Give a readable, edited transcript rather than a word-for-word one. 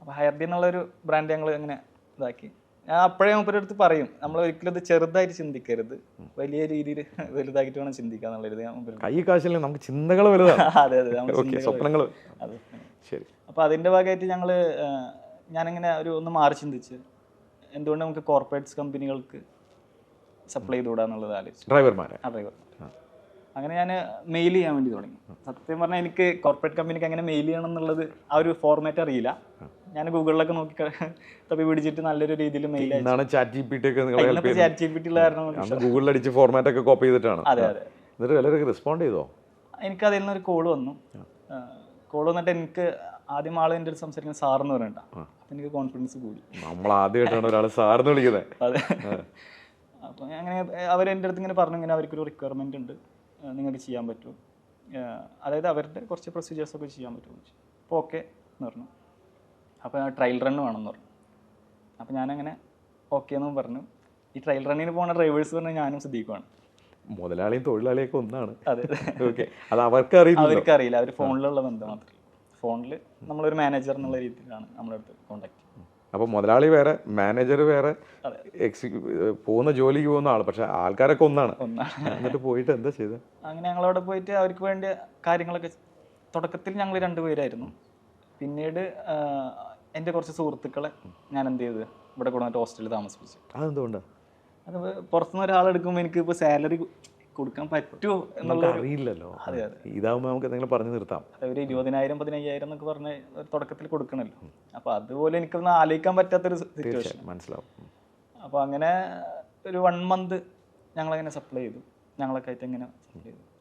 അപ്പോൾ ഹയർഡി എന്നുള്ളൊരു ബ്രാൻഡ് ഞങ്ങൾ അങ്ങനെ ഇതാക്കി. ഞാൻ അപ്പോഴേ മൂപ്പരുടെ അടുത്ത് പറയും, നമ്മൾ ഒരിക്കലും ഇത് ചെറുതായിട്ട് ചിന്തിക്കരുത്, വലിയ രീതിയിൽ വലുതാക്കിയിട്ട് വേണം ചിന്തിക്കുക എന്നുള്ളത്. കൈ കാശില്ല, നമുക്ക് ചിന്തകൾ വലുതാണ്. അതെ അതെ, സ്വപ്നങ്ങൾ. അതെ. ശരി. അപ്പോൾ അതിൻ്റെ ഭാഗമായിട്ട് ഞാനിങ്ങനെ ഒന്ന് മാറി ചിന്തിച്ച് എന്തുകൊണ്ട് നമുക്ക് കോർപ്പറേറ്റ്സ് കമ്പനികൾക്ക് സപ്ലൈ ചെയ്തുകൂടാന്നുള്ളത് ആലോചിച്ചു. ഡ്രൈവർമാരെ. അങ്ങനെ ഞാൻ മെയിൽ ചെയ്യാൻ വേണ്ടി തുടങ്ങി. സത്യം പറഞ്ഞാൽ എനിക്ക് കോർപ്പറേറ്റ് കമ്പനിക്ക് അങ്ങനെ മെയിൽ ചെയ്യണം എന്നുള്ളത് ആ ഒരു ഫോർമാറ്റ് അറിയില്ല. ഞാൻ ഗൂഗിളിലൊക്കെ നോക്കി തപ്പി പിടിച്ചിട്ട് നല്ലൊരു രീതിയിൽ മെയിൽ അയച്ചു. ചാറ്റ് ജി പി ടി ഉള്ള കാരണം ഗൂഗിളിൽ അടിച്ച് ഫോർമാറ്റ് ഒക്കെ കോപ്പി ചെയ്തിട്ടാണ്. അതെ അതെ. എന്നിട്ട് എല്ലാവരും റെസ്പോണ്ട് ചെയ്തോ? എനിക്ക് അതിൽ നിന്നൊരു കോൾ വന്നു. കോൾ വന്നിട്ട് എനിക്ക് ആദ്യം ആൾ എൻ്റെ അടുത്ത് സംസാരിക്കുന്നത് സാറെന്ന് പറഞ്ഞിട്ടാ. അപ്പം എനിക്ക് കോൺഫിഡൻസ് കൂടി. നമ്മൾ ആദ്യമായിട്ടാണ് ഒരാൾ സാറിന് വിളിക്കുന്നത്. അതെ. അപ്പം അങ്ങനെ അവരെൻ്റെ അടുത്ത് ഇങ്ങനെ പറഞ്ഞു, ഇങ്ങനെ അവർക്കൊരു റിക്വയർമെൻ്റ് ഉണ്ട്, നിങ്ങൾക്ക് ചെയ്യാൻ പറ്റുമോ, അതായത് അവരുടെ കുറച്ച് പ്രൊസീജിയേഴ്സൊക്കെ ചെയ്യാൻ പറ്റുമോ. അപ്പോൾ ഓക്കെ എന്ന് പറഞ്ഞു. അപ്പോൾ ട്രയൽ റൺ വേണമെന്ന് പറഞ്ഞു. അപ്പോൾ ഞാനങ്ങനെ ഓക്കെ എന്നും പറഞ്ഞു. ഈ ട്രയൽ റണ്ണിന് പോകുന്ന ഡ്രൈവേഴ്സ് പറഞ്ഞാൽ ഞാനും സിദ്ദീഖുമാണ്. മുതലാളിയും തൊഴിലാളിയൊക്കെ ഒന്നാണ്. അതെ. ഓക്കെ. അത് അവർക്കറിയില്ല. അവർ ഫോണിലുള്ള ബന്ധം മാത്രമേ. ഫോണിൽ നമ്മളൊരു മാനേജർ എന്നുള്ള രീതിയിലാണ് നമ്മുടെ അടുത്ത് കോൺടാക്ട്. അപ്പോൾ മുതലാളി വേറെ, മാനേജർ വേറെ, പോകുന്ന ജോലിക്ക് പോകുന്ന ആൾ, പക്ഷെ ആൾക്കാരൊക്കെ ഒന്നാണ്. എന്നിട്ട് പോയിട്ട് എന്താ ചെയ്തത്? അങ്ങനെ ഞങ്ങളവിടെ പോയിട്ട് അവർക്ക് വേണ്ട കാര്യങ്ങളൊക്കെ, തുടക്കത്തിൽ ഞങ്ങൾ 2 പേരായിരുന്നു. പിന്നീട് എൻ്റെ കുറച്ച് സുഹൃത്തുക്കളെ ഞാൻ എന്ത് ചെയ്ത് ഇവിടെ കൊണ്ടുവന്നിട്ട് ഹോസ്റ്റലിൽ താമസിപ്പിച്ചു. അതെന്തുകൊണ്ടാണ്? അത് പുറത്തുനിന്ന് ഒരാളെടുക്കുമ്പോൾ എനിക്ക് ഇപ്പോൾ സാലറി കൊടുക്കാൻ പറ്റുമോ എന്നുള്ള അറിയില്ലല്ലോ. അതെ അതെ. ഇതാവുമ്പോൾ നമുക്ക് എന്തെങ്കിലും പറഞ്ഞു നിർത്താം. ഒരു 20,000 15,000 എന്നൊക്കെ പറഞ്ഞ് തുടക്കത്തിൽ കൊടുക്കണല്ലോ. അപ്പോൾ അതുപോലെ എനിക്കൊന്ന് ആലോചിക്കാൻ പറ്റാത്തൊരു സിറ്റുവേഷൻ. മനസ്സിലാവും. അപ്പോൾ അങ്ങനെ ഒരു 1 മന്ത് ഞങ്ങളങ്ങനെ സപ്ലൈ ചെയ്തു. ഞങ്ങളൊക്കെ ആയിട്ട് എങ്ങനെ സപ്ലൈ ചെയ്തു.